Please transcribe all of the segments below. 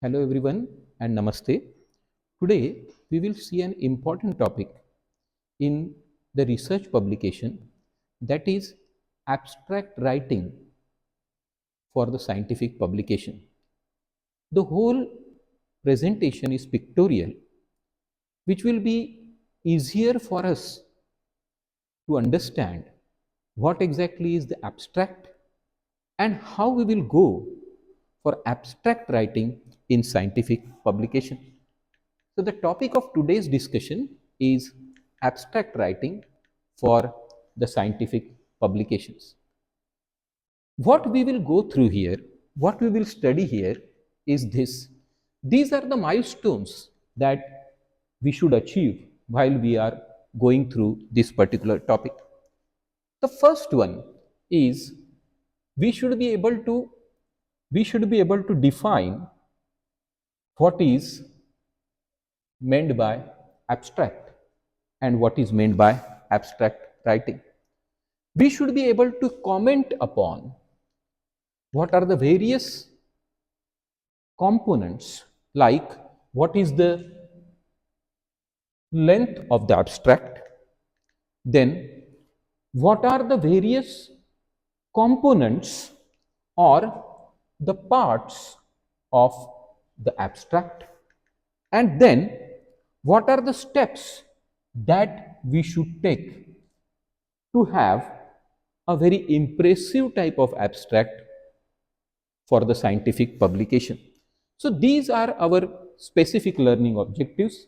Hello everyone and namaste. Today we will see an important topic in the research publication, that is abstract writing for the scientific publication. The whole presentation is pictorial, which will be easier for us to understand what exactly is the abstract and how we will go for abstract writing in scientific publication. So, the topic of today's discussion is abstract writing for the scientific publications. What we will go through here, what we will study here is this. These are the milestones that we should achieve while we are going through this particular topic. The first one is we should be able to define what is meant by abstract and what is meant by abstract writing. We should be able to comment upon what are the various components, like what is the length of the abstract, then what are the various components or the parts of the abstract, and then what are the steps that we should take to have a very impressive type of abstract for the scientific publication. So these are our specific learning objectives.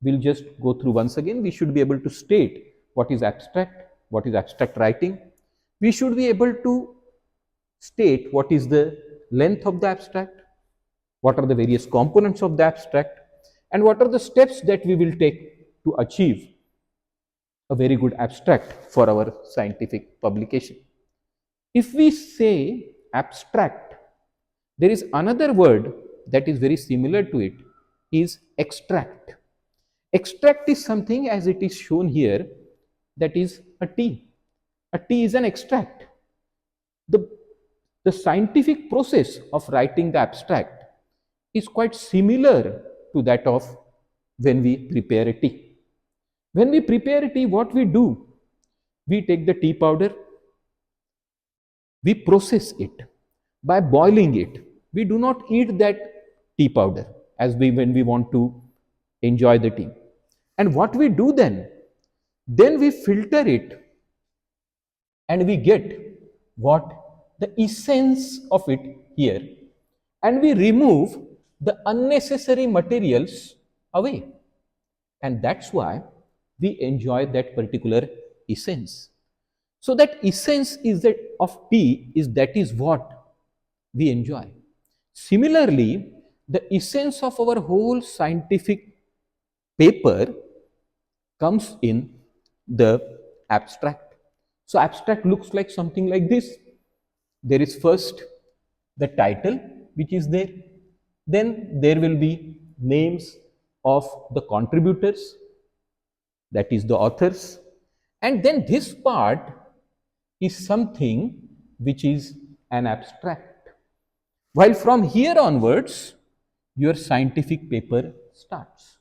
We'll just go through once again. We should be able to state what is abstract writing. We should be able to state what is the length of the abstract, what are the various components of the abstract, and what are the steps that we will take to achieve a very good abstract for our scientific publication. If we say abstract, there is another word that is very similar to it, is extract. Extract is something, as it is shown here, that is a tea. A tea is an extract. The, the scientific process of writing the abstract is quite similar to that of when we prepare a tea. When we prepare a tea, what we do? We take the tea powder, we process it by boiling it. We do not eat that tea powder as we when we want to enjoy the tea. And what we do then? Then we filter it and we get what? The essence of it here, and we remove the unnecessary materials away. And that's why we enjoy that particular essence. So that essence is that of tea is what we enjoy. Similarly, the essence of our whole scientific paper comes in the abstract. So abstract looks like something like this. There is first the title which is there, then there will be names of the contributors, that is the authors, and then this part is something which is an abstract. While from here onwards, your scientific paper starts.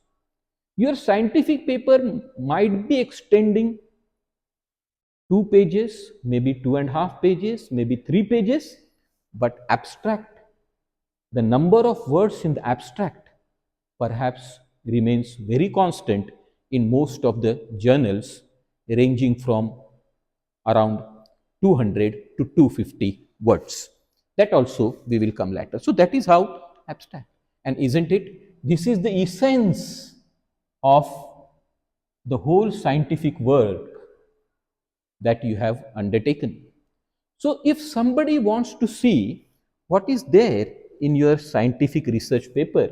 Your scientific paper might be extending 2 pages, maybe 2.5 pages, maybe 3 pages, but abstract, the number of words in the abstract perhaps remains very constant in most of the journals, ranging from around 200 to 250 words. That also we will come later. So that is how abstract. And isn't it? This is the essence of the whole scientific work that you have undertaken. So if somebody wants to see what is there in your scientific research paper,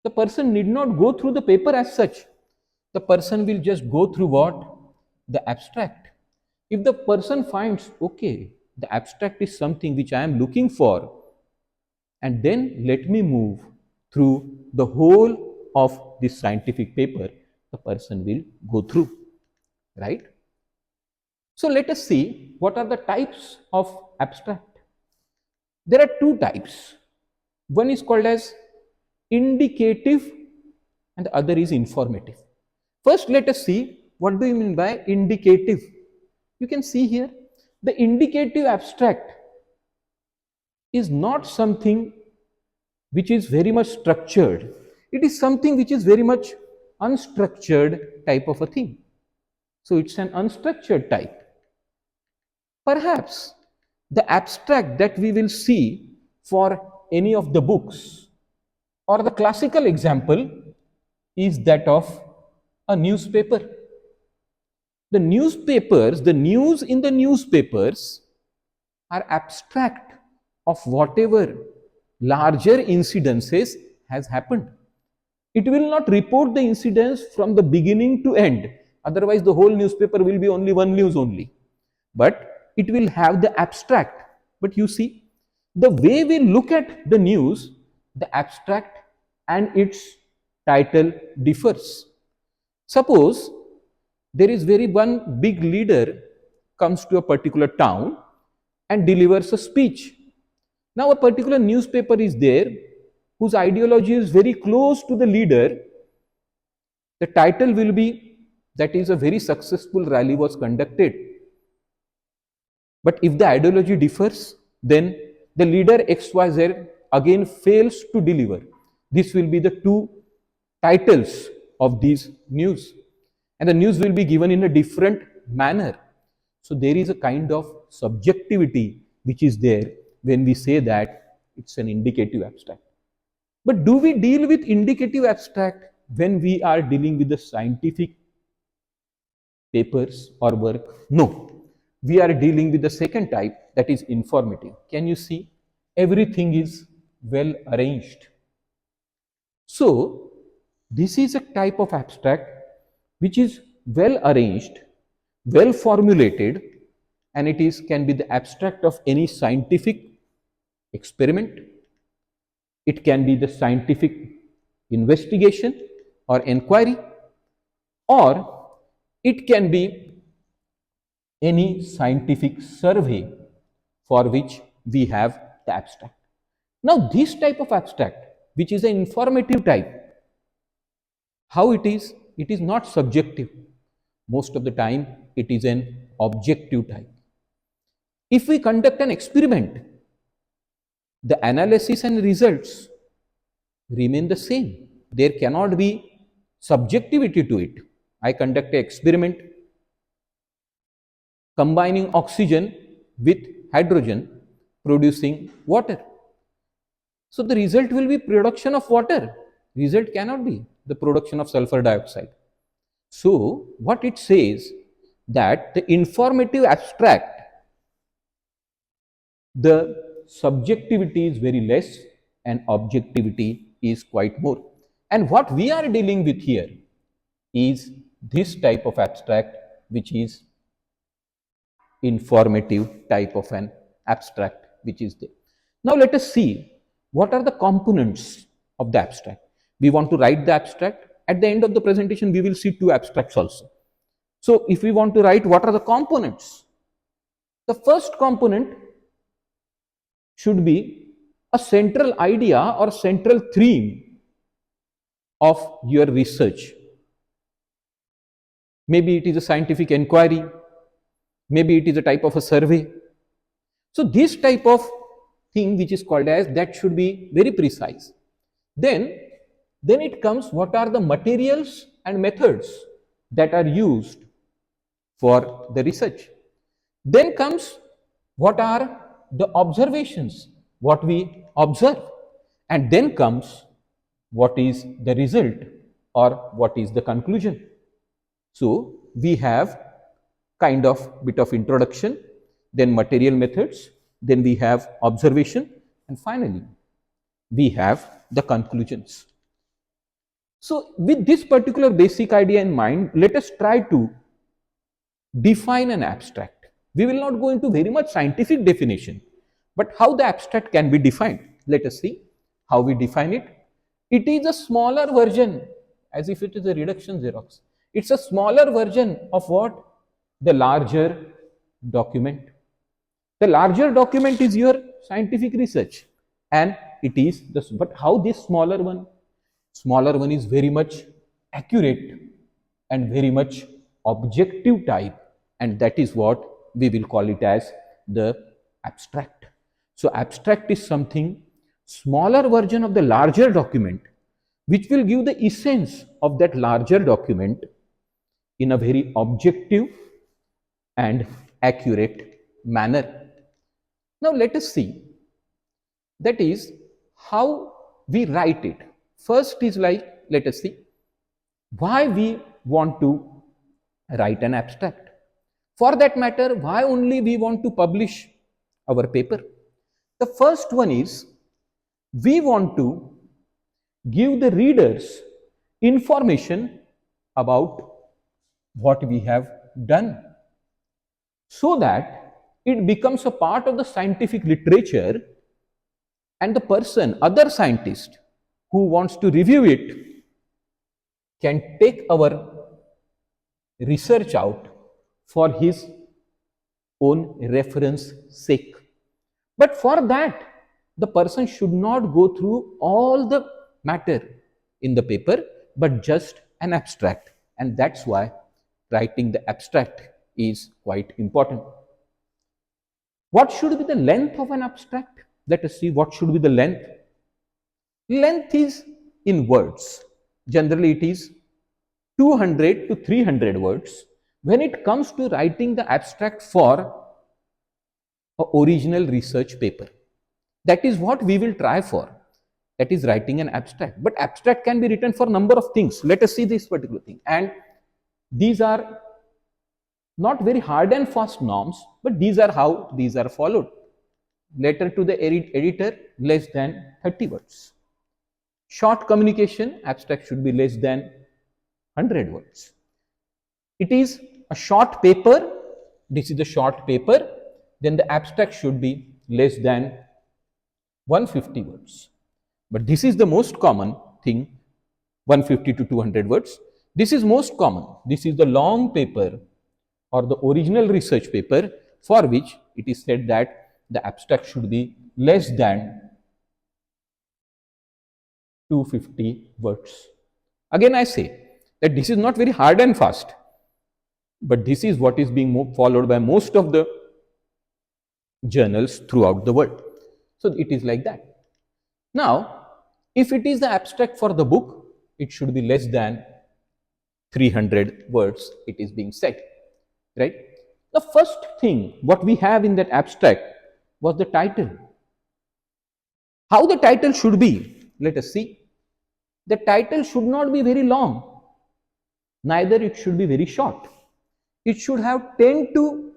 the person need not go through the paper as such. The person will just go through what? The abstract. If the person finds, okay, the abstract is something which I am looking for, and then let me move through the whole of this scientific paper, the person will go through, right? So let us see what are the types of abstract. There are two types. One is called as indicative and the other is informative. First, let us see what do you mean by indicative. You can see here the indicative abstract is not something which is very much structured. It is something which is very much unstructured type of a thing. So it's an unstructured type. Perhaps the abstract that we will see for any of the books or the classical example is that of a newspaper. The newspapers, the news in the newspapers are abstract of whatever larger incidences has happened. It will not report the incidents from the beginning to end. Otherwise, the whole newspaper will be only one news only. But it will have the abstract. But you see, the way we look at the news, the abstract and its title differs. Suppose there is very one big leader comes to a particular town and delivers a speech. Now a particular newspaper is there whose ideology is very close to the leader. The title will be that is a very successful rally was conducted. But if the ideology differs, then the leader XYZ again fails to deliver. This will be the two titles of these news. And the news will be given in a different manner. So there is a kind of subjectivity which is there when we say that it's an indicative abstract. But do we deal with indicative abstract when we are dealing with the scientific papers or work? No. We are dealing with the second type, that is informative. Can you see? Everything is well arranged. So this is a type of abstract which is well arranged, well formulated, and it is can be the abstract of any scientific experiment. It can be the scientific investigation or inquiry, or it can be any scientific survey for which we have the abstract. Now this type of abstract, which is an informative type, how it is? It is not subjective. Most of the time it is an objective type. If we conduct an experiment, the analysis and results remain the same. There cannot be subjectivity to it. I conduct an experiment combining oxygen with hydrogen, producing water. So the result will be production of water. Result cannot be the production of sulfur dioxide. So what it says that the informative abstract, the subjectivity is very less and objectivity is quite more. And what we are dealing with here is this type of abstract, which is informative type of an abstract which is there. Now let us see what are the components of the abstract. We want to write the abstract. At the end of the presentation, we will see two abstracts also. So if we want to write what are the components, the first component should be a central idea or central theme of your research. Maybe it is a scientific inquiry, maybe it is a type of a survey. So this type of thing which is called as, that should be very precise. Then it comes what are the materials and methods that are used for the research. Then comes what are the observations, what we observe, and then comes what is the result or what is the conclusion. So we have kind of bit of introduction, then material methods, then we have observation, and finally we have the conclusions. So with this particular basic idea in mind, let us try to define an abstract. We will not go into very much scientific definition, but how the abstract can be defined. Let us see how we define it. It is a smaller version, as if it is a reduction Xerox. It's a smaller version of what? The larger document. The larger document is your scientific research. and it is this. But how this smaller one? Smaller one is very much accurate and very much objective type, and that is what we will call it as the abstract. So abstract is something smaller version of the larger document, which will give the essence of that larger document in a very objective and accurate manner. Now let us see, that is how we write it. First is like, let us see why we want to write an abstract. For that matter, why only we want to publish our paper? The first one is, we want to give the readers information about what we have done, so that it becomes a part of the scientific literature, and the person, other scientist who wants to review it, can take our research out for his own reference sake. But for that, the person should not go through all the matter in the paper, but just an abstract. And that's why writing the abstract is quite important. What should be the length of an abstract? Let us see what should be the length. Length is in words. Generally, it is 200 to 300 words when it comes to writing the abstract for an original research paper. That is what we will try for. That is writing an abstract. But abstract can be written for a number of things. Let us see this particular thing. And these are not very hard and fast norms, but these are how these are followed. Letter to the editor, less than 30 words. Short communication, abstract should be less than 100 words. It is a short paper, this is a short paper, then the abstract should be less than 150 words. But this is the most common thing, 150 to 200 words. This is most common. This is the long paper or the original research paper for which it is said that the abstract should be less than 250 words. Again, I say that this is not very hard and fast, but this is what is being followed by most of the journals throughout the world. So it is like that. Now, if it is the abstract for the book, it should be less than 300 words, it is being said, right? The first thing what we have in that abstract was the title. How the title should be? Let us see. The title should not be very long, neither it should be very short. It should have 10 to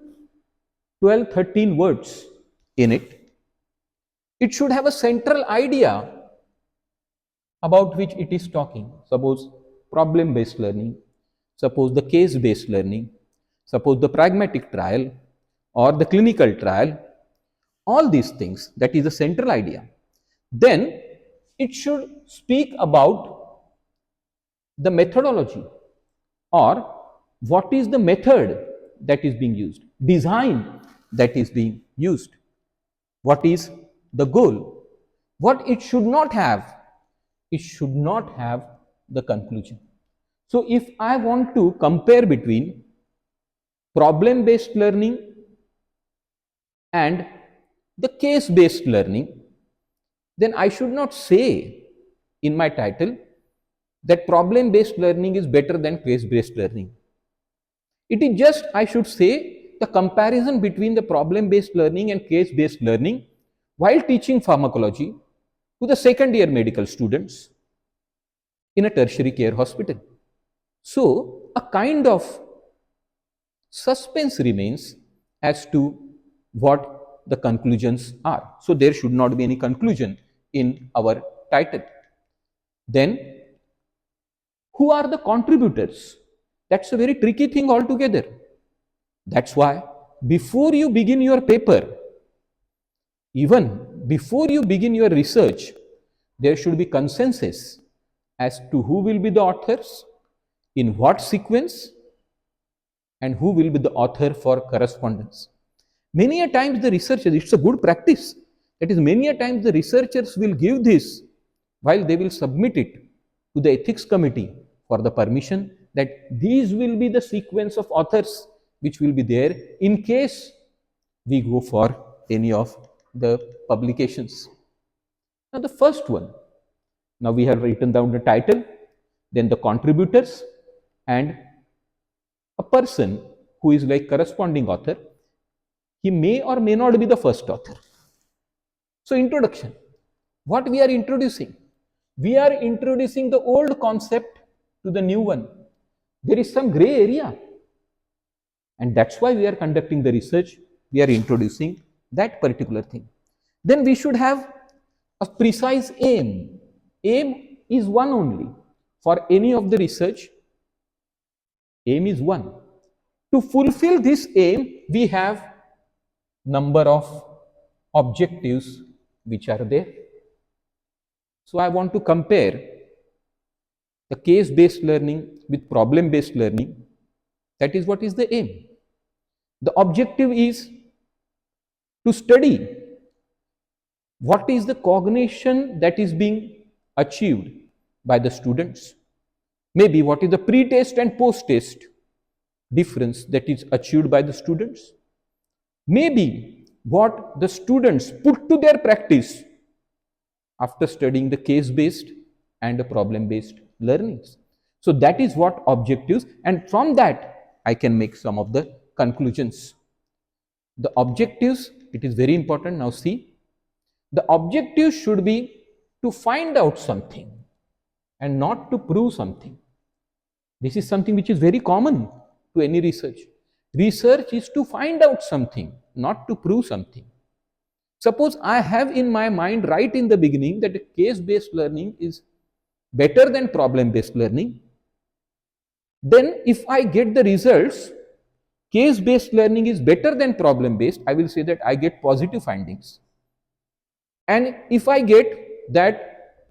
12, 13 words in it. It should have a central idea about which it is talking. Suppose problem-based learning, suppose the case-based learning, suppose the pragmatic trial or the clinical trial, all these things, that is the central idea. Then it should speak about the methodology, or what is the method that is being used, design that is being used, what is the goal. What it should not have, it should not have the conclusion. So if I want to compare between problem-based learning and the case-based learning, then I should not say in my title that problem-based learning is better than case-based learning. It is just, I should say, the comparison between the problem-based learning and case-based learning while teaching pharmacology to the second year medical students in a tertiary care hospital. So a kind of suspense remains as to what the conclusions are. So there should not be any conclusion in our title. Then, who are the contributors? That's a very tricky thing altogether. That's why before you begin your paper, even before you begin your research, there should be consensus as to who will be the authors, in what sequence, and who will be the author for correspondence. Many a times the researchers, it's a good practice That is, many a times the researchers will give this while they will submit it to the ethics committee for the permission that these will be the sequence of authors which will be there in case we go for any of the publications. Now the first one, now we have written down the title, then the contributors, and a person who is like corresponding author. He may or may not be the first author. So introduction, what we are introducing? We are introducing the old concept to the new one. There is some gray area, and that's why we are conducting the research. We are introducing that particular thing. Then we should have a precise aim. Aim is one only. For any of the research, aim is one. To fulfill this aim, we have number of objectives which are there. So I want to compare the case-based learning with problem-based learning. That is what is the aim. The objective is to study what is the cognition that is being achieved by the students. Maybe what is the pre-test and post-test difference that is achieved by the students. Maybe what the students put to their practice after studying the case-based and the problem-based learnings. So that is what objectives, and from that I can make some of the conclusions. The objectives, it is very important. Now see, the objective should be to find out something and not to prove something. This is something which is very common to any research. Research is to find out something, not to prove something. Suppose I have in my mind right in the beginning that case-based learning is better than problem-based learning. Then if I get the results, case-based learning is better than problem-based, I will say that I get positive findings. And if I get that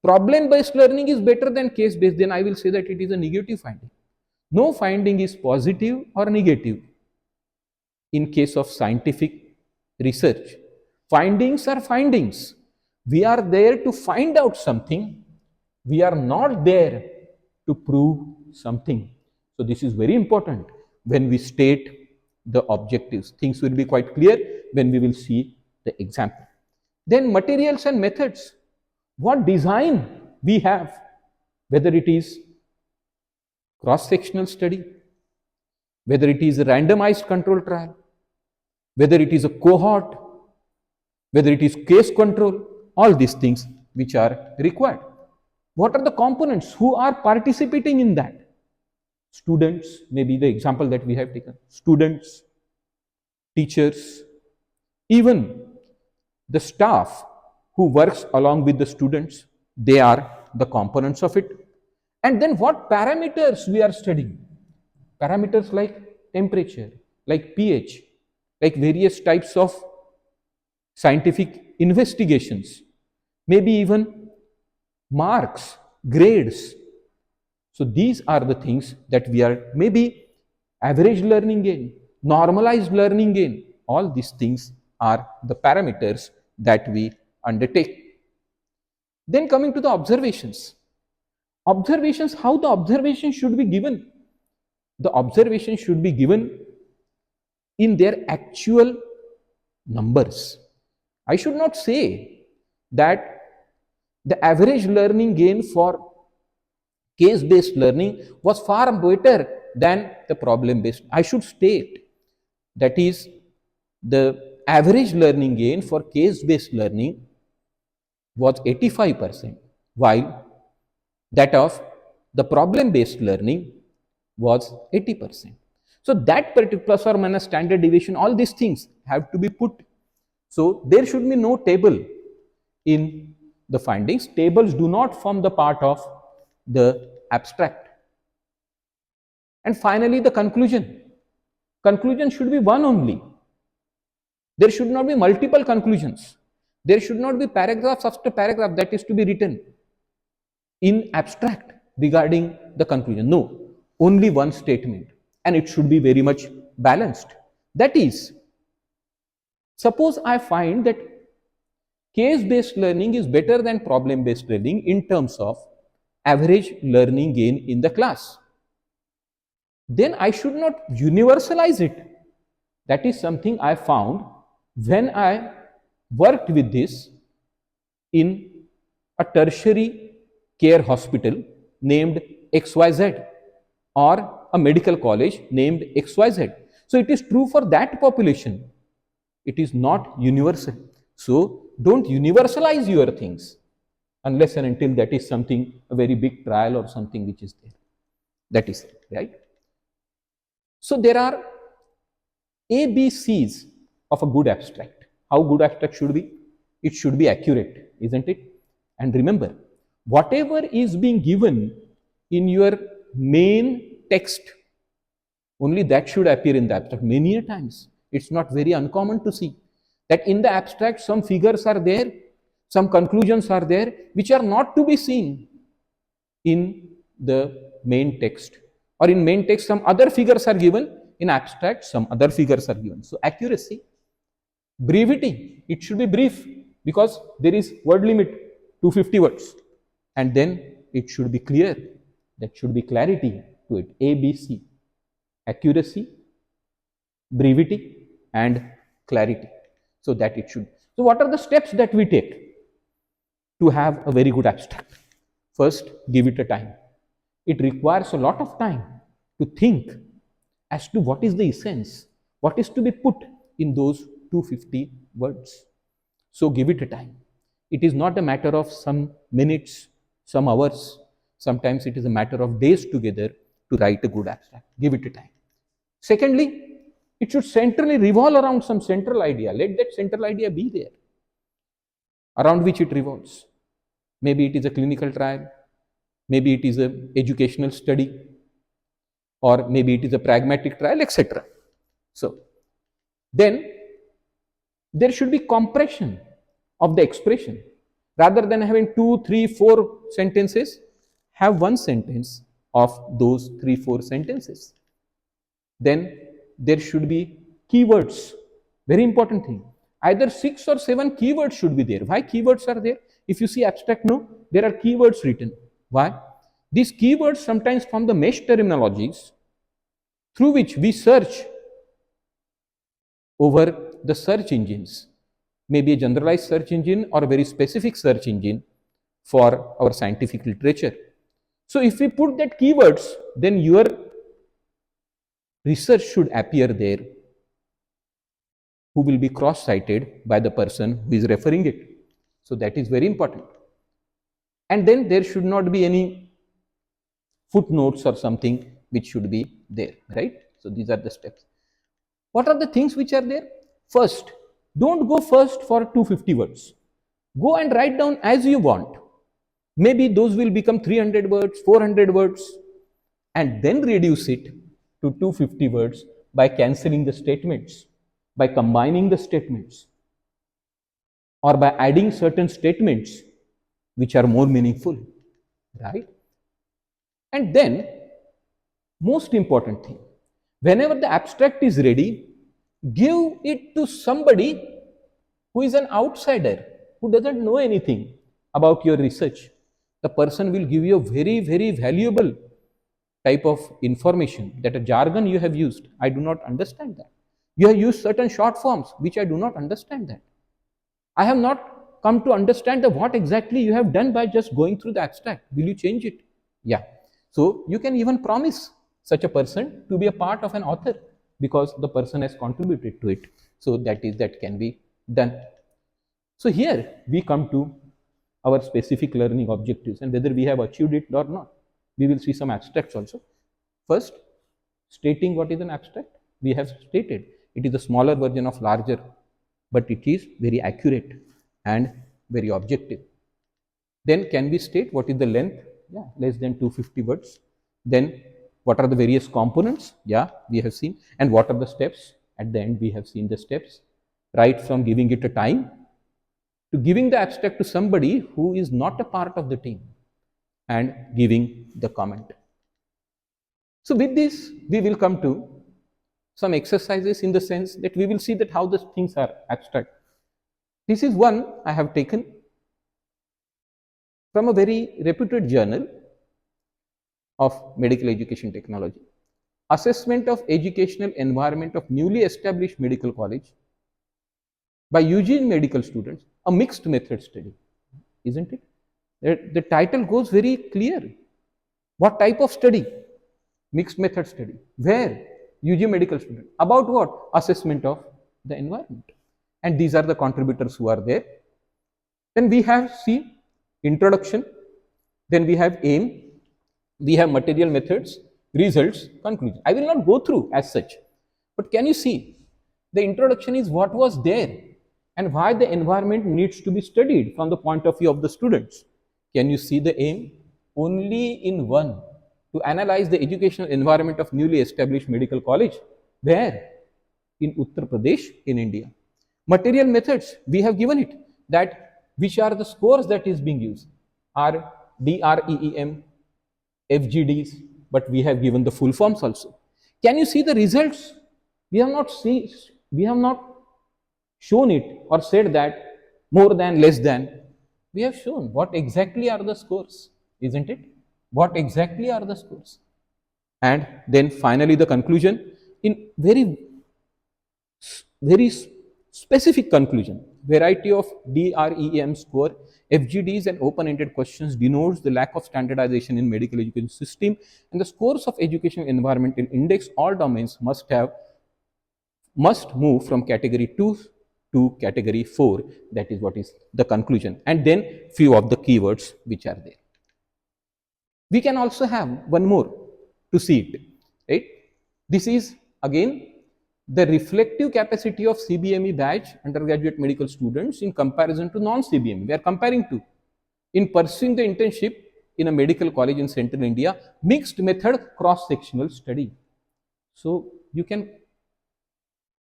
problem-based learning is better than case-based, then I will say that it is a negative finding. No finding is positive or negative in case of scientific research. Findings are findings. We are there to find out something. We are not there to prove something. So this is very important when we state the objectives. Things will be quite clear when we will see the example. Then materials and methods. What design we have, whether it is cross-sectional study, whether it is a randomized control trial, whether it is a cohort, whether it is case control, all these things which are required. What are the components? Who are participating in that? Students, maybe the example that we have taken. Students, teachers, even the staff who works along with the students, they are the components of it. And then what parameters we are studying? Parameters like temperature, like pH, like various types of scientific investigations, maybe even marks, grades. So these are the things that we are, maybe average learning gain, normalized learning gain, all these things are the parameters that we undertake. Then coming to the observations. Observations, how the observation should be given? The observation should be given in their actual numbers. I should not say that the average learning gain for case-based learning was far better than the problem-based. I should state that is the average learning gain for case-based learning was 85%, while that of the problem-based learning was 80%. So that particular plus or minus standard deviation, all these things have to be put. So there should be no table in the findings. Tables do not form the part of the abstract. And finally, the conclusion. Conclusion should be one only. There should not be multiple conclusions. There should not be paragraphs after paragraph that is to be written in abstract regarding the conclusion. No, only one statement, and it should be very much balanced. That is, suppose I find that Case-based learning is better than problem-based learning in terms of average learning gain in the class. Then I should not universalize it. That is something I found when I worked with this in a tertiary care hospital named XYZ or a medical college named XYZ. So it is true for that population. It is not universal. So don't universalize your things unless and until that is something, a very big trial or something which is there. That is it, right? So there are ABCs of a good abstract. How good abstract should be? It should be accurate, isn't it? And remember, whatever is being given in your main text, only that should appear in the abstract. Many a times, it's not very uncommon to see that in the abstract some figures are there, some conclusions are there, which are not to be seen in the main text. Or in main text, some other figures are given, in abstract, some other figures are given. So accuracy. Brevity, it should be brief because there is word limit 250 words, and then it should be clear. That should be clarity to it. ABC, accuracy, brevity, and clarity. So that it should. So what are the steps that we take to have a very good abstract? First, give it a time. It requires a lot of time to think as to what is the essence, what is to be put in those 250 words. So give it a time. It is not a matter of some minutes, some hours. Sometimes it is a matter of days together to write a good abstract. Give it a time. Secondly, it should centrally revolve around some central idea. Let that central idea be there, around which it revolves. Maybe it is a clinical trial, maybe it is an educational study, or maybe it is a pragmatic trial, etc. So, then there should be compression of the expression. Rather than having 2, 3, 4 sentences, have one sentence of those 3, 4 sentences. Then there should be keywords. Very important thing. Either 6 or 7 keywords should be there. Why keywords are there? If you see abstract, no, there are keywords written. Why? These keywords sometimes form the mesh terminologies through which we search over the search engines, maybe a generalized search engine or a very specific search engine for our scientific literature. So if we put that keywords, then your research should appear there, who will be cross-cited by the person who is referring it. So that is very important. And then there should not be any footnotes or something which should be there, right? So these are the steps. What are the things which are there? First, don't go first for 250 words. Go and write down as you want. Maybe those will become 300 words, 400 words, and then reduce it to 250 words by cancelling the statements, by combining the statements, or by adding certain statements which are more meaningful, right? And then, most important thing, whenever the abstract is ready, give it to somebody who is an outsider, who doesn't know anything about your research. The person will give you a very, very valuable type of information, that a jargon you have used, I do not understand that. You have used certain short forms, which I do not understand that. I have not come to understand what exactly you have done by just going through the abstract. Will you change it? Yeah. So you can even promise such a person to be a part of an author because the person has contributed to it. So that can be done. So here we come to our specific learning objectives and whether we have achieved it or not. We will see some abstracts also. First, stating what is an abstract. We have stated it is a smaller version of larger, but it is very accurate and very objective. Then can we state what is the length? Yeah, less than 250 words. Then what are the various components? Yeah, we have seen. And what are the steps? At the end we have seen the steps. Right from giving it a time to giving the abstract to somebody who is not a part of the team and giving the comment. So with this, we will come to some exercises in the sense that we will see that how the things are abstract. This is one I have taken from a very reputed journal of medical education technology. Assessment of educational environment of newly established medical college by Eugene medical students, a mixed method study, isn't it? The title goes very clear. What type of study? Mixed method study. Where? UG medical student. About what? Assessment of the environment. And these are the contributors who are there. Then we have C, introduction. Then we have aim. We have material methods, results, conclusion. I will not go through as such. But can you see? The introduction is what was there and why the environment needs to be studied from the point of view of the students. Can you see the aim? Only in one, to analyze the educational environment of newly established medical college. Where? In Uttar Pradesh in India. Material methods, we have given it, that which are the scores that is being used are DREEM, FGDs, but we have given the full forms also. Can you see the results? We have not shown it or said that more than, less than. We have shown what exactly are the scores, isn't it? What exactly are the scores? And then finally the conclusion in very specific conclusion. Variety of DREM score, FGDs and open-ended questions denotes the lack of standardization in medical education system, and the scores of education environment in index all domains must move from category 2 to category 4. That is what is the conclusion. And then few of the keywords which are there. We can also have one more to see it, right? This is again the reflective capacity of CBME batch undergraduate medical students in comparison to non-CBME. We are comparing to in pursuing the internship in a medical college in central India, mixed method cross-sectional study. So you can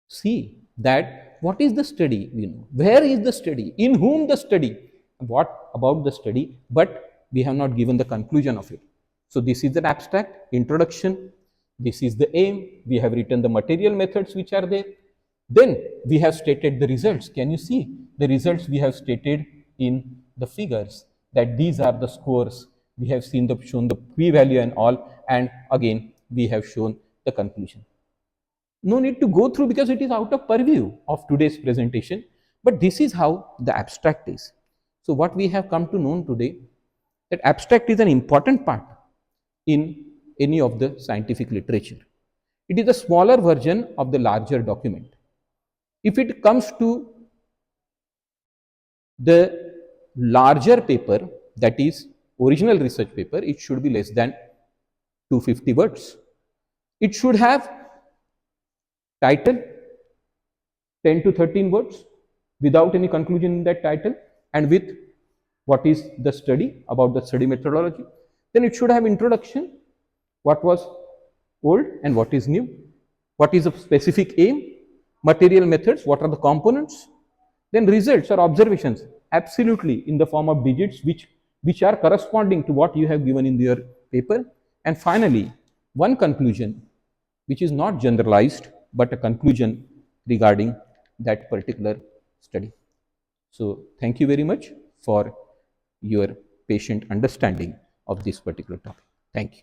see that what is the study, where is the study, in whom the study, what about the study, but we have not given the conclusion of it. So this is an abstract introduction. This is the aim. We have written the material methods which are there. Then we have stated the results. Can you see the results we have stated in the figures, that these are the scores. We have shown the p-value and all, and again we have shown the conclusion. No need to go through because it is out of purview of today's presentation, but this is how the abstract is. So what we have come to know today, that abstract is an important part in any of the scientific literature. It is a smaller version of the larger document. If it comes to the larger paper, that is original research paper, it should be less than 250 words. It should have title 10 to 13 words without any conclusion in that title, and with what is the study, about the study methodology. Then it should have introduction, what was old and what is new, what is the specific aim, material methods, what are the components, then results or observations, absolutely in the form of digits which are corresponding to what you have given in your paper, and finally one conclusion which is not generalized but a conclusion regarding that particular study. So thank you very much for your patient understanding of this particular topic. Thank you.